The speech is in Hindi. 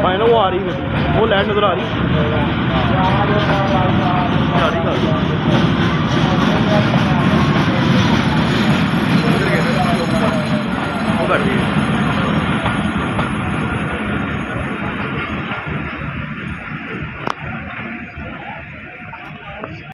फाइनल वो आ रही है, वो लैंड नजर आ रही वो बैठ गई।